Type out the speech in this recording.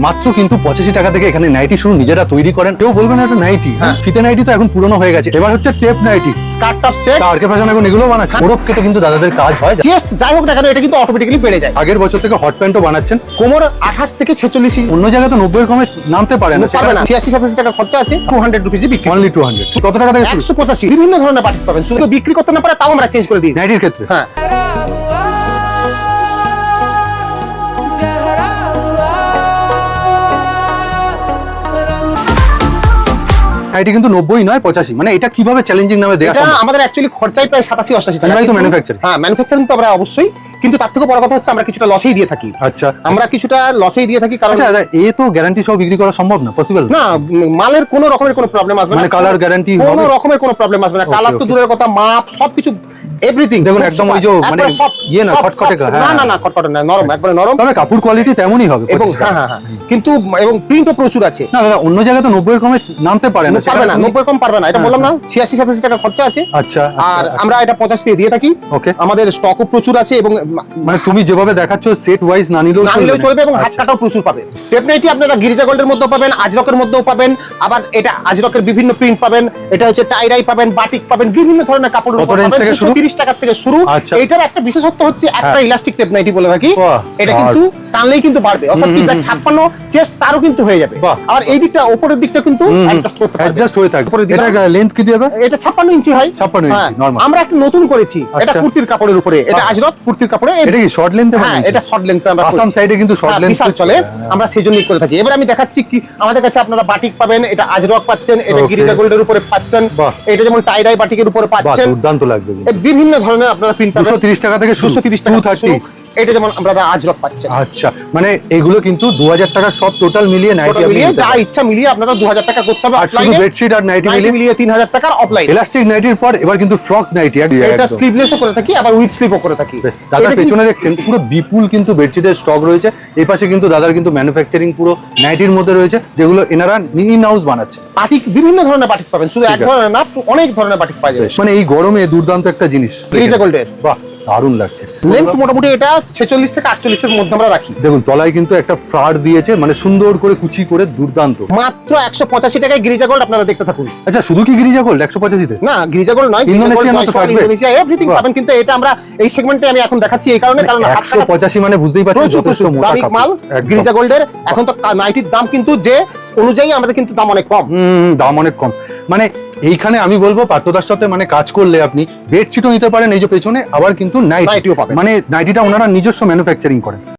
মাত্র কিন্তু 85 টাকা থেকে এখানে নাইটি শুরু, নিজেরা তৈরি করেন। কেউ বলবে না এটা নাইটি, ফিতে নাইটি তো এখন পুরনো হয়ে গেছে, এবার হচ্ছে tape nightie, skirt top set, RK fashion এখন এগুলো বানাচ্ছে। ওরফ কেটে কিন্তু দাদাদের কাজ হয়। চেস্ট যাই হোক না কেন এটা কিন্তু অটোমেটিক্যালি বেড়ে যায়। আগের বছর থেকে হট প্যান্টও বানাচ্ছেন। কোমর 28 থেকে 46 অন্য জায়গায় তো 90 এর কমে নামতে পারে না, পারবে না। 86-87 টাকা খরচা আছে, 200 রুপিসই বিক্রি। অনলি 200। কত টাকা থেকে শুরু? 185। বিভিন্ন ধরনের বাটিক পাবেন, শুধু বিক্রি করতে না পারে তাও আমরা চেঞ্জ করে দিই নাইটির ক্ষেত্রে। হ্যাঁ। নাইটি কিন্তু 90 নয় 85, মানে এটা কিভাবে চ্যালেঞ্জিং নামে দেয়া এটা সম্ভব? আমাদের অ্যাকচুয়ালি খরচাই প্রায় 87-88 টাকা। আমরাই তো ম্যানুফ্যাকচার। হ্যাঁ, ম্যানুফ্যাকচারিং তো আমরা অবশ্যই, কিন্তু তার থেকে বড় কথা হচ্ছে আমরা কিছুটা লসেই দিয়ে থাকি। আচ্ছা, আমরা কিছুটা লসেই দিয়ে থাকি কারণ আচ্ছা এ তো গ্যারান্টি সহ বিক্রি করা সম্ভব না, পসিবল না, মালের কোনো রকমের কোনো প্রবলেম আসবে না, মানে কালার গ্যারান্টি কোনো রকমের কোনো প্রবলেম আসবে না। কালার তো দূরের কথা, মাপ সবকিছু এভরিথিং দেখুন একদম ওই যে মানে ইয়ে না খটখটে, না না না খটখটে না, নরম, একবারে নরম। তবে কাপড় কোয়ালিটি তেমনই হবে এবং হ্যাঁ, কিন্তু এবং প্রিন্টও প্রচুর আছে। না দাদা, অন্য জায়গায় তো 90 এর কমে নামতে পারে না, পারবে না, 90 কম পারবে না। এটা বললাম না, 86-87 টাকা খরচা আছে। আচ্ছা, আর আমরা এটা 85 দিয়ে থাকি। ওকে, আমাদের স্টকও প্রচুর আছে এবং মানে তুমি যেভাবে দেখাচ্ছ সেট ওয়াইজ না নিলেও চলবে এবং হাত কাটাও প্রচুর পাবে। টেপনাইটি আপনারা গিরিজা গোল্ডের মধ্যেও পাবেন, আজরকের মধ্যেও পাবেন, আবার এটা আজরকের বিভিন্ন প্রিন্ট পাবেন, এটা হচ্ছে টাইরাই পাবেন, বাটিক পাবেন, বিভিন্ন ধরনের কাপড়ের উপর পাবেন। 230 টাকা থেকে শুরু। এটার একটা বিশেষত্ব হচ্ছে একটা ইলাস্টিক টেপনাইটি বলে থাকি, এটা কিন্তু টানলেই কিন্তু বাড়বে, অর্থাৎ কি যা 56 চেস্ট তারও কিন্তু হয়ে যাবে। আর এই দিকটা উপরের দিকটা কিন্তু অ্যাডজাস্ট করতে পারবে, অ্যাডজাস্ট হয়ে থাকে। এটা লেন্থ কি দিবে? এটা 56 ইঞ্চি হয়। 56 ইঞ্চি নরমাল। আমরা একটা নতুন করেছি, এটা কুর্তির কাপড়ের উপরে, এটা আজরক কুর্তির কাপড়ে। এটা কি শর্ট লেন্থে হ্যাঁ, এটা শর্ট লেন্থে আমরা আসাম সাইডে কিন্তু শর্ট লেন্থ বিশাল চলে, আমরা সেজন্যই করে থাকি। এবার আমি দেখাচ্ছি কি আমাদের কাছে আপনারা বাটিক পাবেন, এটা আজরক পাচ্ছেন, এটা গিরিজা গোল্ডের উপরে পাচ্ছেন, এটা যেমন টাইডাই বাটিকের উপরে পাচ্ছেন। দুর্দান্ত লাগবে। বিভিন্ন ধরনের আপনারা প্রিন্ট পাবেন। 230 টাকা থেকে 230 টাকা 230। এটা যেমন আমরা আজরক পাচ্ছেন। আচ্ছা, মানে এগুলো কিন্তু 2000 টাকা সব টোটাল মিলিয়ে নাইটি মিলিয়ে যা ইচ্ছা মিলিয়ে আপনারা 2000 টাকা করতে হবে অফলাইনে। শুধু বেডশিট আর নাইটি মিলিয়ে 3000 টাকার অফলাইন। ইলাস্টিক নাইটির পর এবার কিন্তু ফ্রক নাইটি, এটা স্লিভলেসও করে থাকি, আবার উইথ স্লিভও করে থাকি। দাদার পেছনে দেখছেন পুরো বিপুল কিন্তু বেডশিটের স্টক রয়েছে। এই পাশে কিন্তু দাদার কিন্তু ম্যানুফ্যাকচারিং পুরো নাইটির মধ্যে রয়েছে, যেগুলো এনারা ইন হাউস বানাচ্ছে। বাটিক বিভিন্ন ধরনের বাটিক পাবেন, শুধু এক ধরনের না, অনেক ধরনের বাটিক পাওয়া যাবে। মানে এই গরমে দুর্দান্ত একটা জিনিস গিরিজা গোল্ডের। বাহ, দারুণ লাগছে। লেন্থ মোটামুটি এটা 46 থেকে 48 এর মধ্যে আমরা রাখি। দেখুন তলায় কিন্তু একটা ফ্লার দিয়েছে, মানে সুন্দর করে কুচি করে, দুর্দান্ত। মাত্র 185 টাকায় গিরিজা গোল্ড আপনারা দেখতে থাকুন। আচ্ছা, শুধু কি গিরিজা গোল্ড 185 তে? না, গিরিজা গোল্ড নয়, ইন্দোনেশিয়া এভরিথিং পাবেন, কিন্তু এটা আমরা এই সেগমেন্টে আমি এখন দেখাচ্ছি এই কারণে, কারণ 185 মানে বুঝতেই পারছেন যথেষ্ট মোটা দামি মাল গিরিজা গোল্ডের। এখন তো নাইটির দাম কিন্তু যে অনুযায়ী আমাদের কিন্তু দাম অনেক কম। দাম অনেক কম, মানে এইখানে আমি বলবো পার্থদার সাথে মানে কাজ করলে আপনি বেডশিটও নিতে পারেন এই যে পেছনে, আবার কিন্তু নাইটিও পাবেন। মানে নাইটিটা ওনারা নিজস্ব ম্যানুফ্যাকচারিং করেন।